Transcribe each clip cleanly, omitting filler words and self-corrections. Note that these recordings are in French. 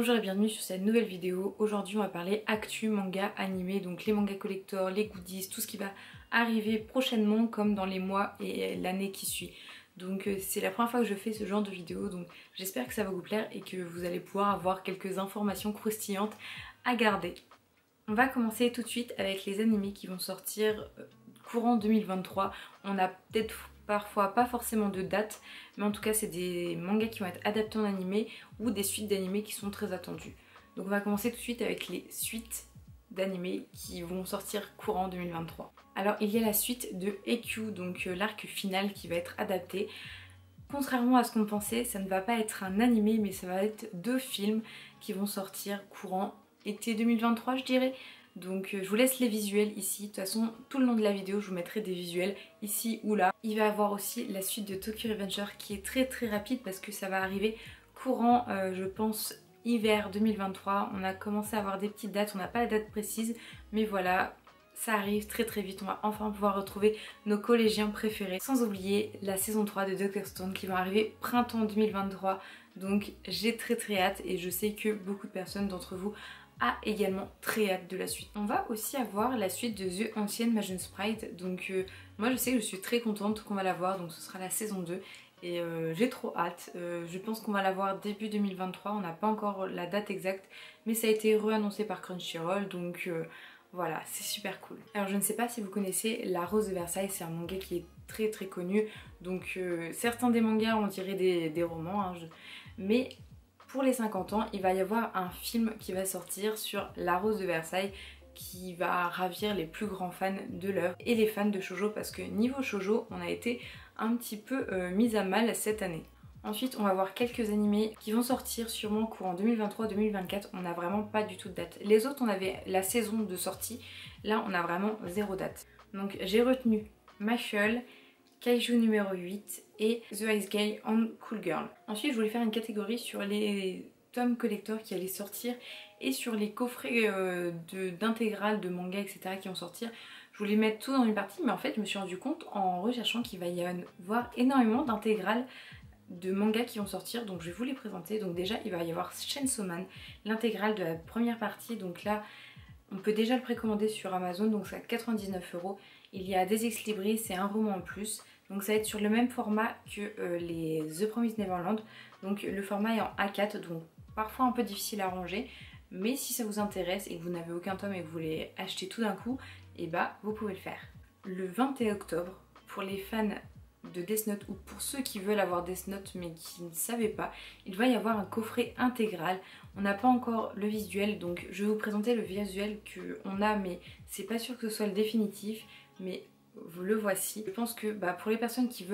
Bonjour et bienvenue sur cette nouvelle vidéo. Aujourd'hui on va parler actu, manga, animé, donc les mangas collector, les goodies, tout ce qui va arriver prochainement comme dans les mois et l'année qui suit. Donc c'est la première fois que je fais ce genre de vidéo, donc j'espère que ça va vous plaire et que vous allez pouvoir avoir quelques informations croustillantes à garder. On va commencer tout de suite avec les animés qui vont sortir courant 2023. On a peut-être parfois pas forcément de date, mais en tout cas c'est des mangas qui vont être adaptés en animé ou des suites d'animés qui sont très attendues. Donc on va commencer tout de suite avec les suites d'animés qui vont sortir courant 2023. Alors il y a la suite de EQ, donc l'arc final qui va être adapté. Contrairement à ce qu'on pensait, ça ne va pas être un animé, mais ça va être deux films qui vont sortir courant été 2023 je dirais. Donc je vous laisse les visuels ici, de toute façon tout le long de la vidéo je vous mettrai des visuels ici ou là. Il va y avoir aussi la suite de Tokyo Revenger qui est très rapide parce que ça va arriver courant je pense hiver 2023. On a commencé à avoir des petites dates, on n'a pas la date précise mais voilà, ça arrive très vite, on va enfin pouvoir retrouver nos collégiens préférés. Sans oublier la saison 3 de Dr Stone qui va arriver printemps 2023. Donc j'ai très hâte et je sais que beaucoup de personnes d'entre vous a également très hâte de la suite. On va aussi avoir la suite de The Ancient Magen Sprite, donc moi je sais que je suis très contente qu'on va la voir, donc ce sera la saison 2 et j'ai trop hâte. Je pense qu'on va la voir début 2023, on n'a pas encore la date exacte mais ça a été réannoncé par Crunchyroll, donc voilà, c'est super cool. Alors je ne sais pas si vous connaissez La Rose de Versailles, c'est un manga qui est très connu, donc certains des mangas on dirait des romans, hein, mais pour les 50 ans, il va y avoir un film qui va sortir sur La Rose de Versailles qui va ravir les plus grands fans de l'œuvre et les fans de shoujo parce que niveau shoujo, on a été un petit peu mis à mal cette année. Ensuite, on va voir quelques animés qui vont sortir sûrement courant 2023-2024. On n'a vraiment pas du tout de date. Les autres, on avait la saison de sortie. Là, on a vraiment zéro date. Donc j'ai retenu Mashle, Kaiju numéro 8 et The Ice Guy and Cool Girl. Ensuite je voulais faire une catégorie sur les tomes collector qui allaient sortir et sur les coffrets d'intégrales de manga etc qui vont sortir. Je voulais mettre tout dans une partie mais en fait je me suis rendu compte en recherchant qu'il va y avoir énormément d'intégrales de mangas qui vont sortir, donc je vais vous les présenter. Donc déjà il va y avoir Chainsaw Man, l'intégrale de la première partie, donc là on peut déjà le précommander sur Amazon, donc c'est à 99 €. Il y a des ex libris, c'est un roman en plus. Donc ça va être sur le même format que les The Promised Neverland. Donc le format est en A4, donc parfois un peu difficile à ranger. Mais si ça vous intéresse et que vous n'avez aucun tome et que vous voulez acheter tout d'un coup, et bah vous pouvez le faire. Le 21 octobre, pour les fans de Death Note ou pour ceux qui veulent avoir Death Note mais qui ne savaient pas, il va y avoir un coffret intégral. On n'a pas encore le visuel, donc je vais vous présenter le visuel qu'on a, mais c'est pas sûr que ce soit le définitif, mais vous le voici. Je pense que pour les personnes qui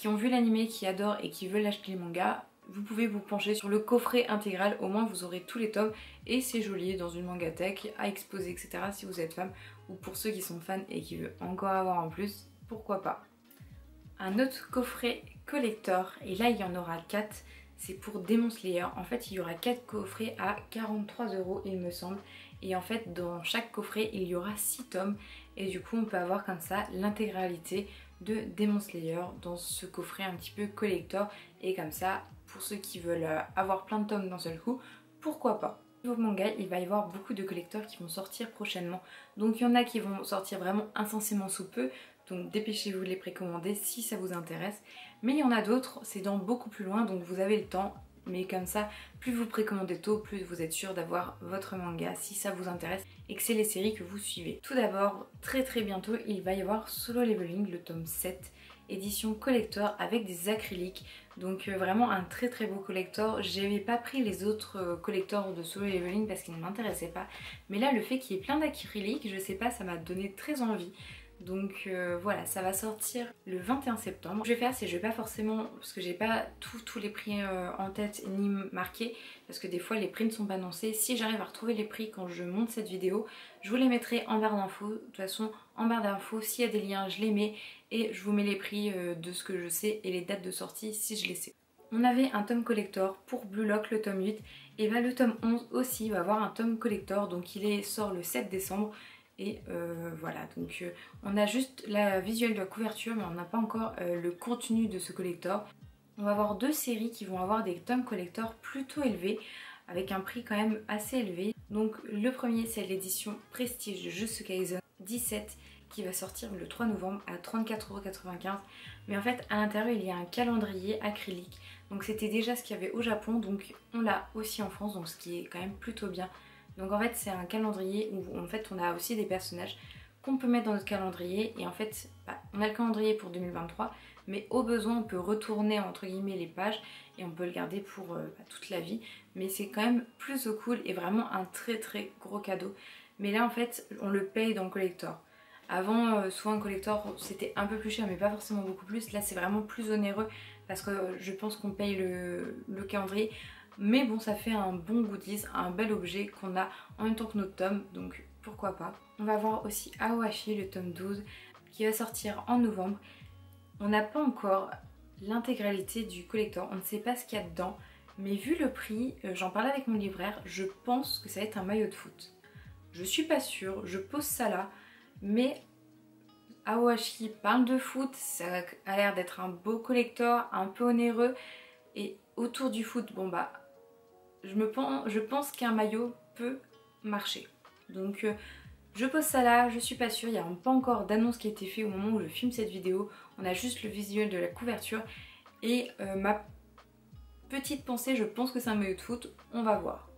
ont vu l'anime, qui adorent et qui veulent acheter les mangas, vous pouvez vous pencher sur le coffret intégral, au moins vous aurez tous les tomes et c'est joli dans une mangathèque à exposer etc si vous êtes fan, ou pour ceux qui sont fans et qui veulent encore avoir en plus, pourquoi pas. Un autre coffret collector, et là il y en aura 4, c'est pour Demon Slayer. En fait il y aura 4 coffrets à 43 € il me semble, et en fait dans chaque coffret il y aura 6 tomes et du coup on peut avoir comme ça l'intégralité de Demon Slayer dans ce coffret un petit peu collector, et comme ça pour ceux qui veulent avoir plein de tomes d'un seul coup, pourquoi pas. Niveau manga, il va y avoir beaucoup de collecteurs qui vont sortir prochainement, donc il y en a qui vont sortir vraiment incessamment sous peu, donc dépêchez-vous de les précommander si ça vous intéresse. Mais il y en a d'autres, c'est dans beaucoup plus loin, donc vous avez le temps. Mais comme ça, plus vous précommandez tôt, plus vous êtes sûr d'avoir votre manga si ça vous intéresse et que c'est les séries que vous suivez. Tout d'abord, très bientôt, il va y avoir Solo Leveling, le tome 7, édition collector avec des acryliques. Donc vraiment un très beau collector. J'avais pas pris les autres collectors de Solo Leveling parce qu'ils ne m'intéressaient pas. Mais là, le fait qu'il y ait plein d'acryliques, je sais pas, ça m'a donné très envie. Donc voilà, ça va sortir le 21 septembre. Ce que je vais faire, c'est que je vais pas forcément, parce que j'ai pas tous les prix en tête ni marqués, parce que des fois les prix ne sont pas annoncés. Si j'arrive à retrouver les prix quand je monte cette vidéo, je vous les mettrai en barre d'infos. De toute façon, en barre d'infos, s'il y a des liens, je les mets et je vous mets les prix de ce que je sais et les dates de sortie si je les sais. On avait un tome collector pour Blue Lock, le tome 8, et le tome 11 aussi va avoir un tome collector, donc il sort le 7 décembre. Et voilà, donc on a juste la visuelle de la couverture, mais on n'a pas encore le contenu de ce collector. On va avoir deux séries qui vont avoir des tomes collector plutôt élevés. avec un prix quand même assez élevé. Donc le premier c'est l'édition Prestige de Jujutsu Kaisen 17 qui va sortir le 3 novembre à 34,95 €. Mais en fait à l'intérieur il y a un calendrier acrylique. Donc c'était déjà ce qu'il y avait au Japon, donc on l'a aussi en France, donc ce qui est quand même plutôt bien. Donc en fait c'est un calendrier où en fait on a aussi des personnages qu'on peut mettre dans notre calendrier. Et en fait on a le calendrier pour 2023, mais au besoin on peut retourner entre guillemets les pages et on peut le garder pour toute la vie. Mais c'est quand même plutôt cool et vraiment un très très gros cadeau. Mais là en fait on le paye dans le collector. Avant souvent un collector c'était un peu plus cher mais pas forcément beaucoup plus. Là c'est vraiment plus onéreux parce que je pense qu'on paye le calendrier. Mais bon ça fait un bon goodies, un bel objet qu'on a en même temps que notre tome, donc pourquoi pas. On va voir aussi Aoashi, le tome 12 qui va sortir en novembre. On n'a pas encore l'intégralité du collector, on ne sait pas ce qu'il y a dedans. Mais vu le prix, j'en parlais avec mon libraire, je pense que ça va être un maillot de foot. Je suis pas sûre, je pose ça là, mais Aoashi parle de foot, ça a l'air d'être un beau collector, un peu onéreux. Et autour du foot, bon bah, je pense qu'un maillot peut marcher. Donc je pose ça là, je suis pas sûre, il n'y a pas encore d'annonce qui a été faite au moment où je filme cette vidéo. On a juste le visuel de la couverture et ma petite pensée, je pense que c'est un maillot de foot, on va voir.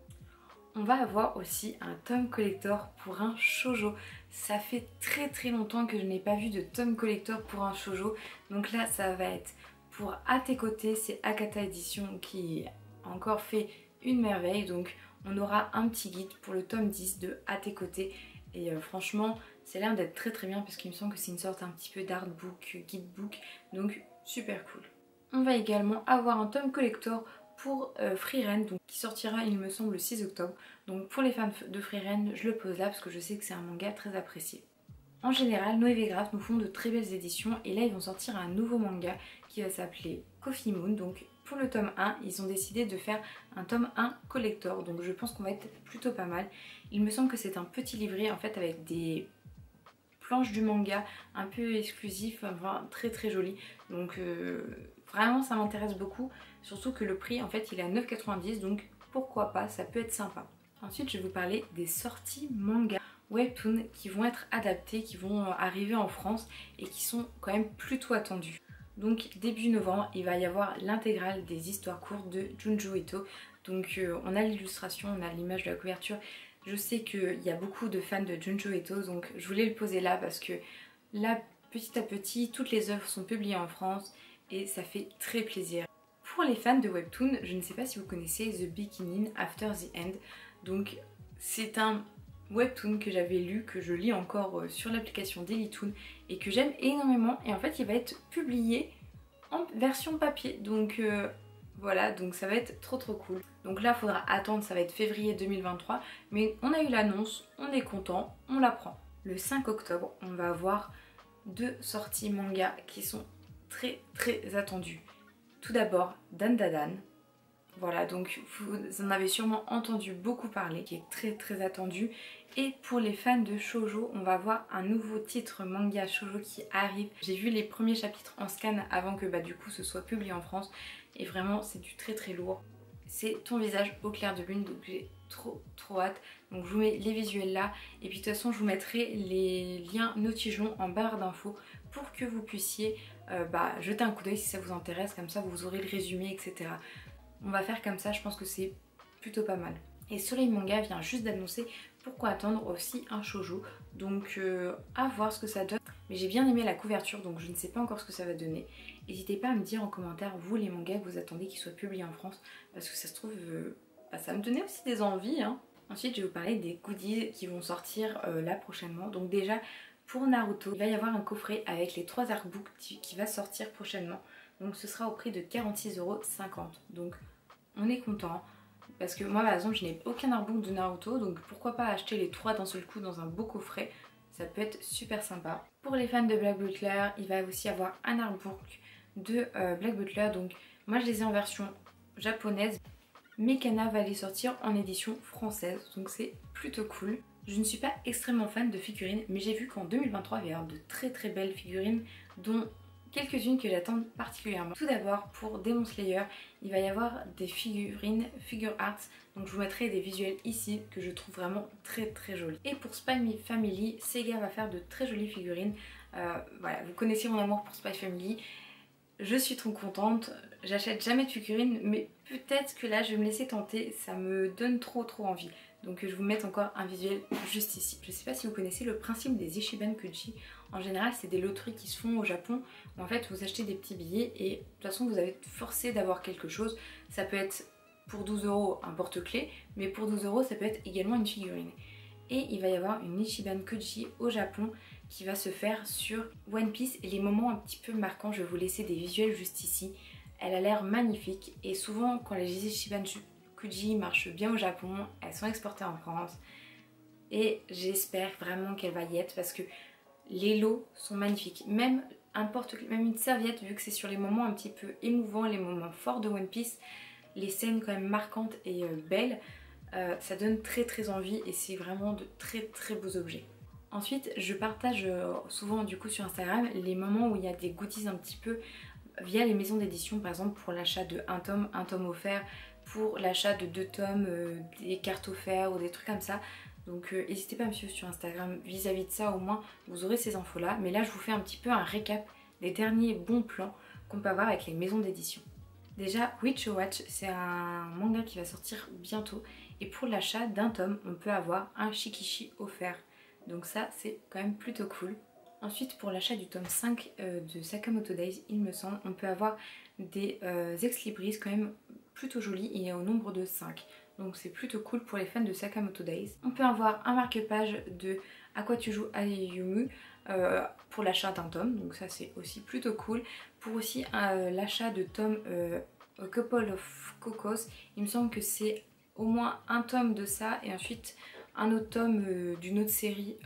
On va avoir aussi un tome collector pour un shoujo. Ça fait très très longtemps que je n'ai pas vu de tome collector pour un shoujo. Donc là ça va être pour À tes côtés, c'est Akata Edition qui a encore fait une merveille. Donc on aura un petit guide pour le tome 10 de À tes côtés. Et franchement ça a l'air d'être très très bien parce qu'il me semble que c'est une sorte un petit peu d'artbook, guidebook. Donc super cool. On va également avoir un tome collector pour Frieren, donc qui sortira il me semble le 6 octobre. Donc pour les fans de Frieren, je le pose là parce que je sais que c'est un manga très apprécié. En général, Noévé Graph nous font de très belles éditions et là ils vont sortir un nouveau manga qui va s'appeler Coffee Moon. Donc pour le tome 1, ils ont décidé de faire un tome 1 collector, donc je pense qu'on va être plutôt pas mal. Il me semble que c'est un petit livret en fait avec des planches du manga un peu exclusif, enfin très très joli. Donc vraiment ça m'intéresse beaucoup, surtout que le prix en fait il est à 9,90 €, donc pourquoi pas, ça peut être sympa. Ensuite je vais vous parler des sorties manga webtoon qui vont être adaptés, qui vont arriver en France et qui sont quand même plutôt attendus. Donc début novembre il va y avoir l'intégrale des histoires courtes de Junji Ito. Donc on a l'illustration, on a l'image de la couverture. Je sais qu'il y a beaucoup de fans de Junji Ito, donc je voulais le poser là parce que là petit à petit toutes les œuvres sont publiées en France et ça fait très plaisir. Pour les fans de webtoon, je ne sais pas si vous connaissez The Beginning After the End. Donc c'est un webtoon que j'avais lu, que je lis encore sur l'application Dailytoon et que j'aime énormément. Et en fait il va être publié en version papier. Donc voilà, donc ça va être trop trop cool. Donc là il faudra attendre, ça va être février 2023. Mais on a eu l'annonce, on est content, on la prend. Le 5 octobre, on va avoir deux sorties manga qui sont très très attendues. Tout d'abord Dandadan. Voilà, donc vous en avez sûrement entendu beaucoup parler, qui est très très attendu. Et pour les fans de shoujo, on va voir un nouveau titre manga shoujo qui arrive. J'ai vu les premiers chapitres en scan avant que du coup ce soit publié en France. Et vraiment c'est du très très lourd. C'est Ton visage au clair de lune, donc j'ai trop hâte. Donc je vous mets les visuels là. Et puis de toute façon je vous mettrai les liens Notigelon en barre d'infos pour que vous puissiez jeter un coup d'œil si ça vous intéresse. Comme ça vous aurez le résumé, etc. On va faire comme ça, je pense que c'est plutôt pas mal. Et Soleil Manga vient juste d'annoncer pourquoi attendre aussi un shoujo. Donc à voir ce que ça donne. Mais j'ai bien aimé la couverture, donc je ne sais pas encore ce que ça va donner. N'hésitez pas à me dire en commentaire, vous, les mangas que vous attendez qu'ils soient publiés en France. Parce que ça se trouve, ça me donnait aussi des envies. Ensuite, je vais vous parler des goodies qui vont sortir là prochainement. Donc déjà, pour Naruto, il va y avoir un coffret avec les 3 artbooks qui va sortir prochainement. Donc ce sera au prix de 46,50 €. Donc on est content. Parce que moi par exemple je n'ai aucun artbook de Naruto, donc pourquoi pas acheter les 3 d'un seul coup dans un beau coffret, ça peut être super sympa. Pour les fans de Black Butler, il va aussi avoir un artbook de Black Butler, donc moi je les ai en version japonaise, mais Kana va les sortir en édition française, donc c'est plutôt cool. Je ne suis pas extrêmement fan de figurines, mais j'ai vu qu'en 2023 il va y avoir de très belles figurines, dont quelques-unes que j'attends particulièrement. Tout d'abord pour Demon Slayer, il va y avoir des figurines, figure arts, donc je vous mettrai des visuels ici que je trouve vraiment très jolis. Et pour Spy Family, Sega va faire de très jolies figurines. Voilà, vous connaissez mon amour pour Spy Family, je suis trop contente. J'achète jamais de figurines, mais peut-être que là je vais me laisser tenter, ça me donne trop envie. Donc je vous mets encore un visuel juste ici. Je sais pas si vous connaissez le principe des Ichiban Kuji. En général c'est des loteries qui se font au Japon où en fait vous achetez des petits billets et de toute façon vous avez forcé d'avoir quelque chose. Ça peut être pour 12 € un porte-clés, mais pour 12 € ça peut être également une figurine. Et il va y avoir une Ichiban Kuji au Japon qui va se faire sur One Piece et les moments un petit peu marquants, je vais vous laisser des visuels juste ici. Elle a l'air magnifique et souvent quand les Ichiban Kuji marchent bien au Japon, elles sont exportées en France et j'espère vraiment qu'elle va y être parce que les lots sont magnifiques. Même une serviette, vu que c'est sur les moments un petit peu émouvants, les moments forts de One Piece, les scènes quand même marquantes et belles, ça donne très envie et c'est vraiment de très beaux objets. Ensuite, je partage souvent du coup sur Instagram les moments où il y a des goodies un petit peu via les maisons d'édition, par exemple pour l'achat de un tome offert, pour l'achat de 2 tomes, des cartes offertes ou des trucs comme ça. Donc n'hésitez pas à me suivre sur Instagram vis-à-vis de ça, au moins vous aurez ces infos là. Mais là je vous fais un petit peu un récap des derniers bons plans qu'on peut avoir avec les maisons d'édition. Déjà, Witch Watch, c'est un manga qui va sortir bientôt et pour l'achat d'un tome, on peut avoir un shikishi offert. Donc ça, c'est quand même plutôt cool. Ensuite, pour l'achat du tome 5 de Sakamoto Days, il me semble, on peut avoir des ex-libris quand même plutôt jolis et au nombre de 5. Donc c'est plutôt cool pour les fans de Sakamoto Days. On peut avoir un marque-page de À quoi tu joues Ayumu pour l'achat d'un tome, donc ça c'est aussi plutôt cool. Pour aussi l'achat de tome A Couple of Cocos, il me semble que c'est au moins un tome de ça et ensuite un autre tome d'une autre série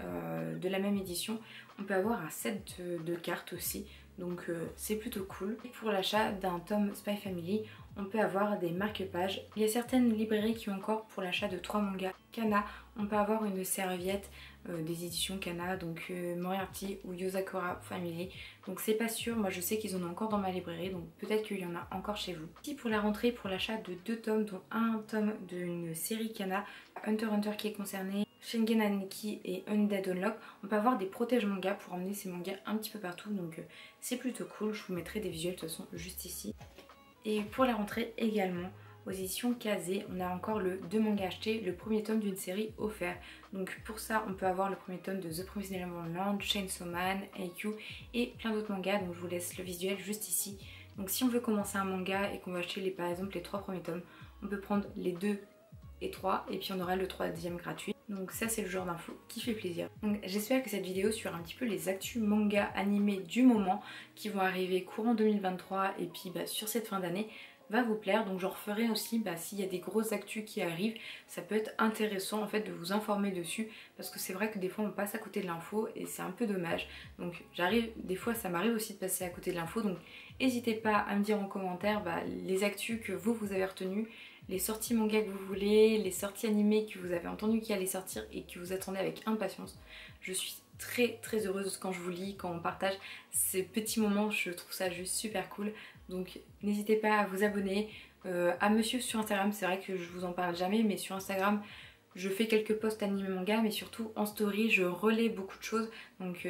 de la même édition. On peut avoir un set de cartes aussi, donc c'est plutôt cool. Et pour l'achat d'un tome Spy Family, on peut avoir des marque-pages. Il y a certaines librairies qui ont encore pour l'achat de 3 mangas Kana, on peut avoir une serviette des éditions Kana, donc Moriarty ou Yozakura Family. Donc c'est pas sûr, moi je sais qu'ils en ont encore dans ma librairie, donc peut-être qu'il y en a encore chez vous. Ici pour la rentrée, pour l'achat de 2 tomes, dont un tome d'une série Kana, Hunter x Hunter qui est concerné, Shingen Aniki et Undead Unlock, on peut avoir des protèges mangas pour emmener ces mangas un petit peu partout, donc c'est plutôt cool. Je vous mettrai des visuels de toute façon juste ici. Et pour la rentrée également, aux éditions Kazé, on a encore le 2 mangas achetés, le premier tome d'une série offert. Donc pour ça, on peut avoir le premier tome de The Promised Neverland, Chainsaw Man, AQ et plein d'autres mangas, donc je vous laisse le visuel juste ici. Donc si on veut commencer un manga et qu'on va acheter par exemple les 3 premiers tomes, on peut prendre les 2 et 3 et puis on aura le 3e gratuit. Donc ça c'est le genre d'info qui fait plaisir. Donc j'espère que cette vidéo sur un petit peu les actus manga animés du moment qui vont arriver courant 2023 et puis sur cette fin d'année va vous plaire. Donc j'en referai aussi s'il y a des grosses actus qui arrivent, ça peut être intéressant en fait de vous informer dessus parce que c'est vrai que des fois on passe à côté de l'info et c'est un peu dommage. Donc des fois ça m'arrive aussi de passer à côté de l'info, donc n'hésitez pas à me dire en commentaire les actus que vous avez retenues, les sorties manga que vous voulez, les sorties animées que vous avez entendu qui allaient sortir et que vous attendez avec impatience. Je suis très heureuse quand je vous lis, quand on partage ces petits moments, je trouve ça juste super cool. Donc n'hésitez pas à vous abonner, à me suivre sur Instagram. C'est vrai que je vous en parle jamais, mais sur Instagram je fais quelques posts animés manga, mais surtout en story je relais beaucoup de choses. Donc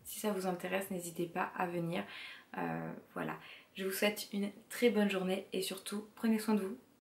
si ça vous intéresse, n'hésitez pas à venir. Voilà, je vous souhaite une très bonne journée et surtout prenez soin de vous.